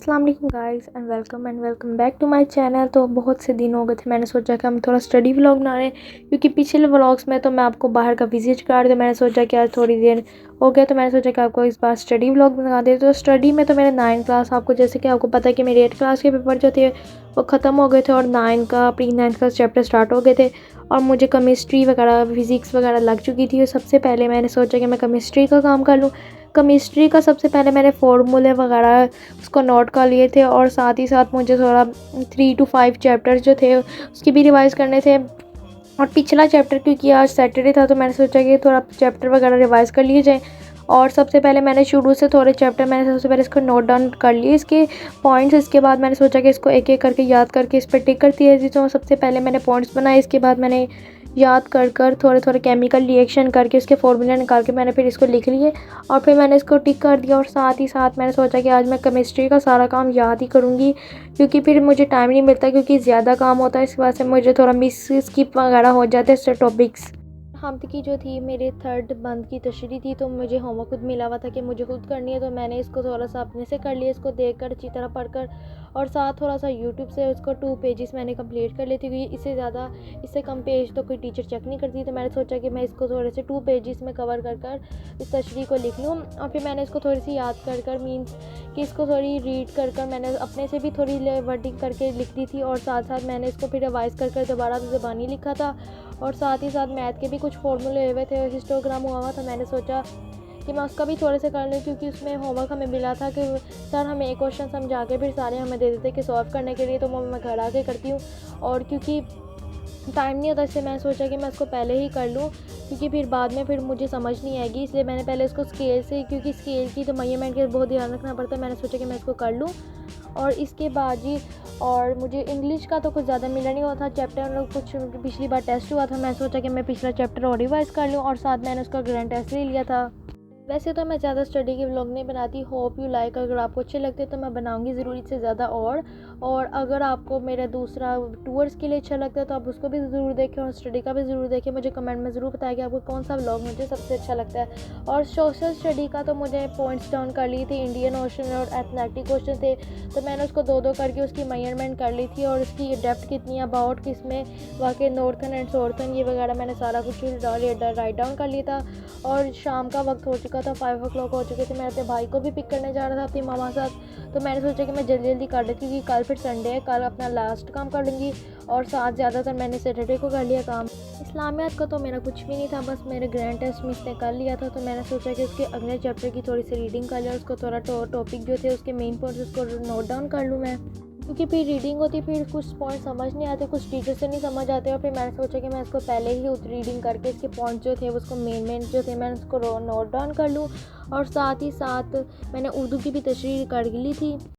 अस्सलाम वालेकुम guys and welcome back to my channel. तो बहुत से दिन हो गए थे, मैंने सोचा कि हम थोड़ा स्टडी व्लॉग बना रहे हैं क्योंकि पिछले व्लॉग्स में तो मैं आपको बाहर का विजिट करा रही थी। मैंने सोचा कि आज थोड़ी देर हो गया तो मैंने सोचा कि आपको इस बार स्टडी व्लॉग बना दे। तो स्टडी में तो मेरे 9 क्लास, आपको जैसे कि आपको पता है कि मेरे 8 क्लास के पेपर जो थे वो ख़त्म हो गए थे और 9 का चैप्टर स्टार्ट हो गए थे और मुझे केमिस्ट्री वगैरह फिज़िक्स वगैरह लग चुकी थी। और सबसे पहले मैंने सोचा कि मैं केमिस्ट्री का काम कर लूँ। केमिस्ट्री का सबसे पहले मैंने फार्मूले वगैरह उसको नोट कर लिए थे और साथ ही साथ मुझे थोड़ा 3 to 5 चैप्टर्स जो थे उसकी भी रिवाइज़ करने थे। और पिछला चैप्टर क्योंकि आज सैटरडे था तो मैंने सोचा कि थोड़ा चैप्टर वगैरह रिवाइज़ कर लिए जाए। और सबसे पहले मैंने शुरू से थोड़े चैप्टर मैंने सबसे पहले इसको नोट डाउन कर लिए, इसके पॉइंट्स। इसके बाद मैंने सोचा कि इसको एक एक करके याद करके इस पर टिक करती है। तो सबसे पहले मैंने पॉइंट्स बनाए, इसके बाद मैंने याद कर थोड़े थोड़े केमिकल रिएक्शन करके उसके फार्मूला निकाल के मैंने फिर इसको लिख लिए और फिर मैंने इसको टिक कर दिया। और साथ ही साथ मैंने सोचा कि आज मैं केमिस्ट्री का सारा काम याद ही करूँगी क्योंकि फिर मुझे टाइम नहीं मिलता, क्योंकि ज़्यादा काम होता है। इस वजह से मुझे थोड़ा मिस स्किप वगैरह हो जाते हैं टॉपिक्स। हमद की जो थी मेरे 3rd मंथ की तशरीह थी तो मुझे होमवर्क खुद मिला हुआ था कि मुझे खुद करनी है, तो मैंने इसको थोड़ा सा अपने से कर लिया, इसको देखकर अच्छी तरह पढ़कर। और साथ थोड़ा सा यूट्यूब से उसको 2 पेजेस मैंने कंप्लीट कर लेती, क्योंकि इससे कम पेज तो कोई टीचर चेक नहीं करती। तो मैंने सोचा कि मैं इसको थोड़े से 2 पेजेस में कवर कर इस तशरीह को लिख लूँ। और फिर मैंने इसको थोड़ी सी याद कर मीन्स कि इसको थोड़ी रीड कर मैंने अपने से भी थोड़ी वर्डिंग करके लिख दी थी। और साथ साथ मैंने इसको फिर रिवाइज़ कर दोबारा ज़बानी लिखा था। और साथ ही साथ मैथ के भी कुछ फार्मूले हुए थे, हिस्टोग्राम हुआ हुआ था। मैंने सोचा कि मैं उसका भी थोड़े से कर लूँ, क्योंकि उसमें होमवर्क हमें मिला था कि सर हमें एक क्वेश्चन समझा के फिर सारे हमें दे देते कि सॉल्व करने के लिए, तो वो मैं घर आके करती हूँ। और क्योंकि टाइम नहीं होता इससे मैं सोचा कि मैं इसको पहले ही कर लूँ, क्योंकि फिर बाद में फिर मुझे समझ नहीं आएगी। इसलिए मैंने पहले इसको स्केल से, क्योंकि स्केल की तो मेजरमेंट का बहुत ध्यान रखना पड़ता है, मैंने सोचा कि मैं इसको कर लूँ। और इसके बाद जी, और मुझे इंग्लिश का तो कुछ ज़्यादा मिला नहीं हुआ था चैप्टर, कुछ पिछली बार टेस्ट हुआ था, मैं सोचा कि मैं पिछला चैप्टर और रिवाइज़ कर लूँ। और साथ मैंने उसका ग्रैंड टेस्ट ले लिया था। वैसे तो मैं ज़्यादा स्टडी के व्लॉग नहीं बनाती, होप यू लाइक। अगर आपको अच्छे लगते हैं तो मैं बनाऊंगी ज़रूर इससे ज़्यादा। और अगर आपको मेरा दूसरा टूर्स के लिए अच्छा लगता है तो आप उसको भी ज़रूर देखें और स्टडी का भी ज़रूर देखें। मुझे कमेंट में ज़रूर बताएं कि आपको कौन सा व्लॉग मुझे सबसे अच्छा लगता है। और सोशल स्टडी का तो मुझे पॉइंट्स डाउन कर लिए थे, इंडियन ओशन और एथलेटिक क्वेश्चन थे, तो मैंने उसको 2-2 करके उसकी मेजरमेंट कर ली थी। और उसकी डेप्थ कितनी, अबाउट किसमें वाकई नॉर्थन एंड साउथर्न, ये वगैरह मैंने सारा कुछ राइट डाउन कर लिया था। और शाम का वक्त हो चुका था, 5 o'clock हो चुके थे, मैं अपने भाई को भी पिक करने जा रहा था अपनी मामा साथ। तो मैंने सोचा कि मैं जल्दी जल्दी कर लेती, क्योंकि कल फिर संडे है, कल अपना लास्ट काम कर लूँगी। और साथ ज़्यादातर मैंने सैटरडे को कर लिया काम। इस्लामियात का तो मेरा कुछ भी नहीं था, बस मेरे ग्रैंड टेस्ट में इसने कर लिया था, तो मैंने सोचा कि उसके अगले चैप्टर की थोड़ी सी रीडिंग कर लिया, उसको थोड़ा टॉपिक जो थे उसके मेन पॉइंट्स उसको नोट डाउन कर लूँ मैं, क्योंकि फिर रीडिंग होती फिर कुछ पॉइंट समझ नहीं आते, कुछ टीचर से नहीं समझ आते। और फिर मैंने सोचा कि मैं इसको पहले ही उस रीडिंग करके इसके पॉइंट जो थे उसको मेन जो थे मैंने उसको नोट डाउन कर लूँ। और साथ ही साथ मैंने उर्दू की भी तशरीह कर ली थी।